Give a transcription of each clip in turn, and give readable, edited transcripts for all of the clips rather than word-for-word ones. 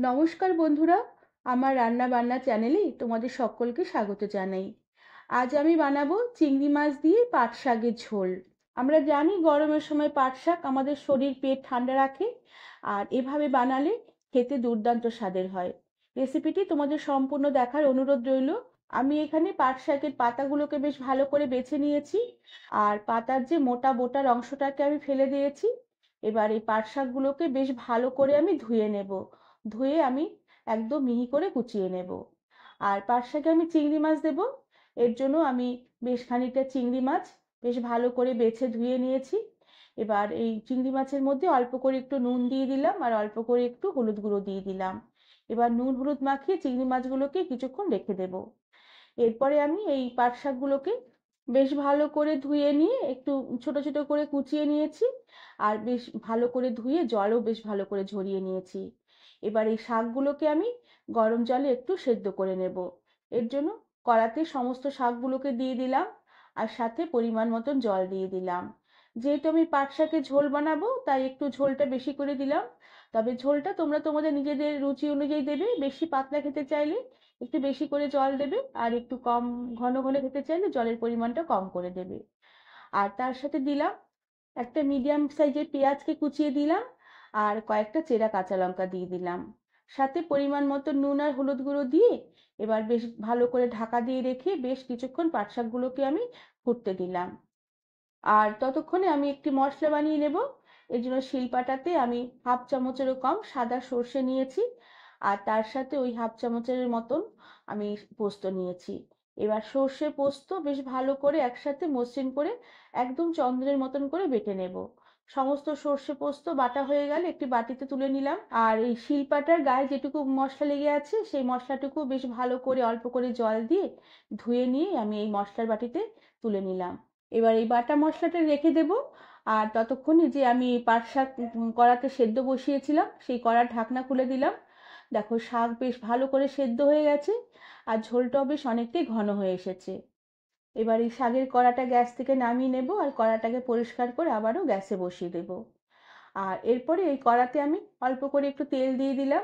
নমস্কার বন্ধুরা, আমার রান্না বান্না চ্যানেলে তোমাদের সকলকে স্বাগত জানাই। আজ আমি বানাবো চিংড়ি মাছ দিয়ে পাট শাকের ঝোল। আমরা জানি গরমের সময় পাট শাক আমাদের শরীর পেট ঠান্ডা রাখে, আর এভাবে বানালে খেতে দুর্দান্ত স্বাদের হয়। রেসিপিটি তোমাদের সম্পূর্ণ দেখার অনুরোধ রইল। আমি এখানে পাট শাকের পাতাগুলোকে বেশ ভালো করে বেছে নিয়েছি, আর পাতার যে মোটা বোটার অংশটাকে আমি ফেলে দিয়েছি। এবার এই পাট শাকগুলোকে বেশ ভালো করে আমি ধুয়ে নেব। ধুয়ে আমি একদম মিহি করে কুচিয়ে নেব। আর পাট শাকে আমি চিংড়ি মাছ দেব। এর জন্য আমি বেশ খানিকটা চিংড়ি মাছ বেশ ভালো করে বেছে ধুয়ে নিয়েছি। এবার এই চিংড়ি মাছের মধ্যে অল্প করে একটু নুন দিয়ে দিলাম, আর অল্প করে একটু হলুদ গুঁড়ো দিয়ে দিলাম। এবার নুন হলুদ মাখিয়ে চিংড়ি মাছগুলোকে কিছুক্ষণ রেখে দেব। এরপরে আমি এই পাট শাকগুলোকে বেশ ভালো করে ধুয়ে নিয়ে একটু ছোট ছোট করে কুচিয়ে নিয়েছি, আর বেশ ভালো করে ধুয়ে জলও বেশ ভালো করে ঝরিয়ে নিয়েছি। এবার এই শাকগুলোকে আমি গরম জলে একটু সেদ্ধ করে নেব। এর জন্য কড়াতে সমস্ত শাকগুলোকে দিয়ে দিলাম, আর সাথে পরিমাণ মতন জল দিয়ে দিলাম। যেহেতু আমি পাট শাকের ঝোল বানাবো, তাই একটু ঝোলটা বেশি করে দিলাম। তবে ঝোলটা তোমরা তোমাদের নিজেদের রুচি অনুযায়ী দেবে। বেশি পাতলা খেতে চাইলে একটু বেশি করে জল দেবে, আর একটু কম ঘন ঘন খেতে চাইলে জলের পরিমাণটা কম করে দেবে। আর তার সাথে দিলাম একটা মিডিয়াম সাইজের পেঁয়াজকে কুচিয়ে দিলাম, আর কয়েকটা চেরা কাঁচা লঙ্কা দিয়ে দিলাম। সাথে পরিমাণ মতো নুন আর হলুদ গুঁড়ো দিয়ে এবার বেশ ভালো করে ঢাকা দিয়ে রেখে বেশ কিছুক্ষণ পাট শাকগুলোকে আমি ফুটতে দিলাম। আর ততক্ষণে আমি একটি মশলা বানিয়ে নেব। এর জন্য শিলপাটাতে আমি হাফ চামচেরও কম সাদা সর্ষে নিয়েছি, আর তার সাথে ওই হাফ চামচের মতন আমি পোস্ত নিয়েছি। এবার সর্ষে পোস্ত বেশ ভালো করে একসাথে মসৃণ করে একদম চন্দ্রের মতন করে বেটে নেব। সমস্ত সর্ষে পোস্ত বাটা হয়ে গেলে একটি বাটিতে তুলে নিলাম, আর এই শিলপাটার গায়ে যেটুকু মশলা লেগে আছে সেই মশলাটুকু বেশ ভালো করে অল্প করে জল দিয়ে ধুয়ে নিয়ে আমি এই মশলার বাটিতে তুলে নিলাম। এবার এই বাটা মশলাটা রেখে দেব। আর ততক্ষণে যে আমি পাট শাক কড়াতে সেদ্ধ বসিয়েছিলাম, সেই কড়ার ঢাকনা খুলে দিলাম। দেখো শাক বেশ ভালো করে সেদ্ধ হয়ে গেছে, আর ঝোলটাও বেশ অনেকটাই ঘন হয়ে এসেছে। এবার এই শাকের কড়াটা গ্যাস থেকে নামিয়ে নেব, আর কড়াটাকে পরিষ্কার করে আবারও গ্যাসে বসিয়ে দেব। আর এরপরে এই কড়াতে আমি অল্প করে একটু তেল দিয়ে দিলাম।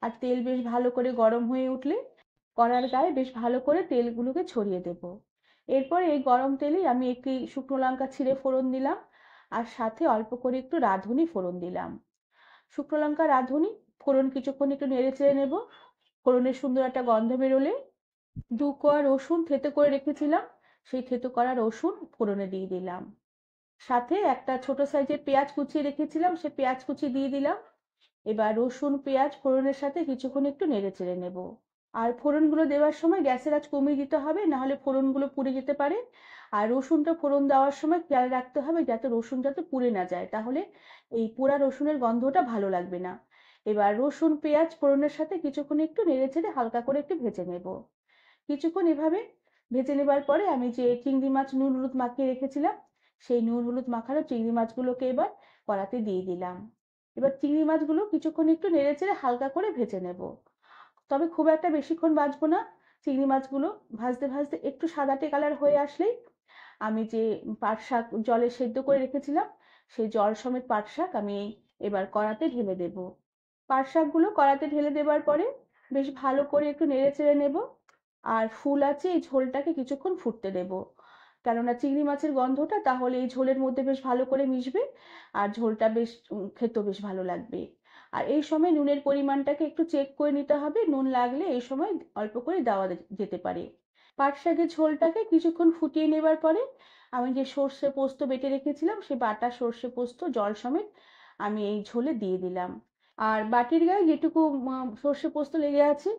আর তেল বেশ ভালো করে গরম হয়ে উঠলে কড়ার গায়ে বেশ ভালো করে তেলগুলোকে ছড়িয়ে দেব। এরপরে এই গরম তেলেই আমি একটি শুকনো লঙ্কা ছিঁড়ে ফোড়ন দিলাম, আর সাথে অল্প করে একটু রাঁধুনি ফোড়ন দিলাম। শুকনো লঙ্কা রাঁধুনি ফোড়ন কিছুক্ষণ একটু নেড়ে চেড়ে নেব। ফোড়নের সুন্দর একটা গন্ধ বেরোলে দু কোয়া রসুন থেতো করে রেখেছিলাম, সেই থেতো করা রসুন ফোড়নে দিয়ে দিলাম। সাথে একটা ছোট সাইজের পেঁয়াজ কুচিয়ে রেখেছিলাম, সে পেঁয়াজ কুচি দিয়ে দিলাম। এবার রসুন পেঁয়াজ ফোড়নের সাথে কিছুক্ষণ একটু নেড়ে চেড়ে নেব। আর ফোড়নগুলো দেওয়ার সময় গ্যাসের আঁচ কমিয়ে দিতে হবে, না হলে ফোড়নগুলো পুড়ে যেতে পারে। আর রসুনটা ফোড়ন দেওয়ার সময় খেয়াল রাখতে হবে যাতে রসুন যাতে পুড়ে না যায়, তাহলে এই পোড়া রসুনের গন্ধটা ভালো লাগবে না। এবার রসুন পেঁয়াজ ফোড়নের সাথে কিছুক্ষণ একটু নেড়ে চেড়ে হালকা করে একটু ভেজে নেব। কিছুক্ষণ এভাবে ভেজে নেবার পরে আমি যে চিংড়ি মাছ নুন হলুদ মাখিয়ে রেখেছিলাম, সেই নুন হলুদ মাখানো চিংড়ি মাছগুলোকে এবার কড়াতে দিয়ে দিলাম। এবার চিংড়ি মাছগুলো কিছুক্ষণ একটু নেড়ে চেড়ে হালকা করে ভেজে নেব। তবে খুব একটা বেশিক্ষণ ভাজবো না। চিংড়ি মাছগুলো ভাজতে ভাজতে একটু সাদাটে কালার হয়ে আসলেই আমি যে পাট শাক জলে সেদ্ধ করে রেখেছিলাম, সেই জল সমেত পাট শাক আমি এবার কড়াতে ঢেলে দেব। পাট শাকগুলো কড়াতে ঢেলে দেবার পরে বেশ ভালো করে একটু নেড়ে চেড়ে নেব। আর ফুল আছে এই ঝোলটাকে কিছুক্ষণ ফুটতে দেব, কেননা চিংড়ি মাছের গন্ধটা তাহলে এই ঝোলের মধ্যে বেশ ভালো করে মিশবে, আর ঝোলটা বেশ খেতেও বেশ ভালো লাগবে। আর এই সময় নুনের পরিমাণটাকে একটু চেক করে নিতে হবে, নুন লাগলে এই সময় অল্প করে দেওয়া যেতে পারে। পাট শাকের ঝোলটাকে কিছুক্ষণ ফুটিয়ে নেবার পরে আমি যে সর্ষে পোস্ত বেটে রেখেছিলাম, সেই বাটা সর্ষে পোস্ত জল সমেত আমি এই ঝোলে দিয়ে দিলাম। আর বাটির গায়ে যেটুকু সর্ষে পোস্ত লেগে আছে,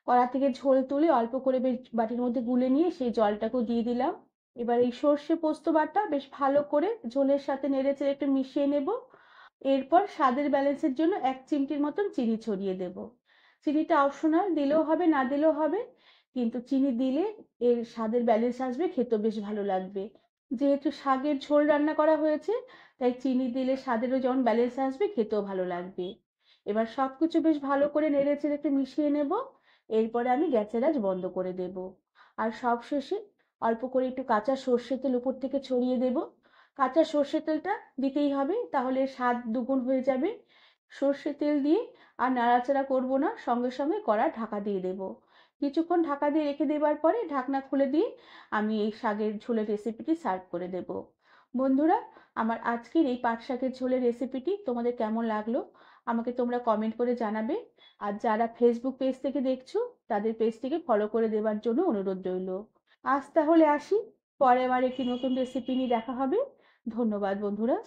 কড়া থেকে ঝোল তুলে অল্প করে বেশ বাটির মধ্যে গুলে নিয়ে সেই জলটাকেও দিয়ে দিলাম। এবার এই সর্ষে পোস্ত বাটা বেশ ভালো করে ঝোলের সাথে নেড়েচেড়ে একটু মিশিয়ে নেব। এরপর স্বাদের ব্যালেন্সের জন্য 1 চিমটির মতন চিনি ছড়িয়ে দেব। চিনিটা অপশনাল, দিলেও হবে না দিলেও হবে, কিন্তু চিনি দিলে এর স্বাদের ব্যালেন্স আসবে, খেতেও বেশ ভালো লাগবে। যেহেতু শাকের ঝোল রান্না করা হয়েছে, তাই চিনি দিলে স্বাদেরও যেমন ব্যালেন্স আসবে, খেতেও ভালো লাগবে। এবার সবকিছু বেশ ভালো করে নেড়েচেড়ে একটু মিশিয়ে নেব। এরপরে আমি গ্যাসের আঁচ বন্ধ করে দেব। আর সবশেষে অল্প করে একটু কাঁচা সর্ষের তেল উপর থেকে ছড়িয়ে দেব। কাঁচা সর্ষের তেলটা দিতেই হবে, তাহলে স্বাদ দুগুণ হয়ে যাবে। সর্ষে তেল দিয়ে আর নাড়াচাড়া করব না, সঙ্গে সঙ্গে কড়া ঢাকা দিয়ে দেব। কিছুক্ষণ ঢাকা দিয়ে রেখে দেবার পরে ঢাকনা খুলে দিয়ে আমি এই শাকের ঝোলের রেসিপিটি সার্ভ করে দেব। বন্ধুরা, আমার আজকের এই পাট শাকের ঝোলের রেসিপিটি তোমাদের কেমন লাগলো আমাকে তোমরা কমেন্ট করে জানাবে। আর যারা ফেসবুক পেজ থেকে দেখছো তাদের পেজটিকে ফলো করে দেওয়ার জন্য অনুরোধ রইল। আজ তাহলে আসি, পরে আবার একটি নতুন রেসিপি নিয়ে দেখা হবে। ধন্যবাদ বন্ধুরা।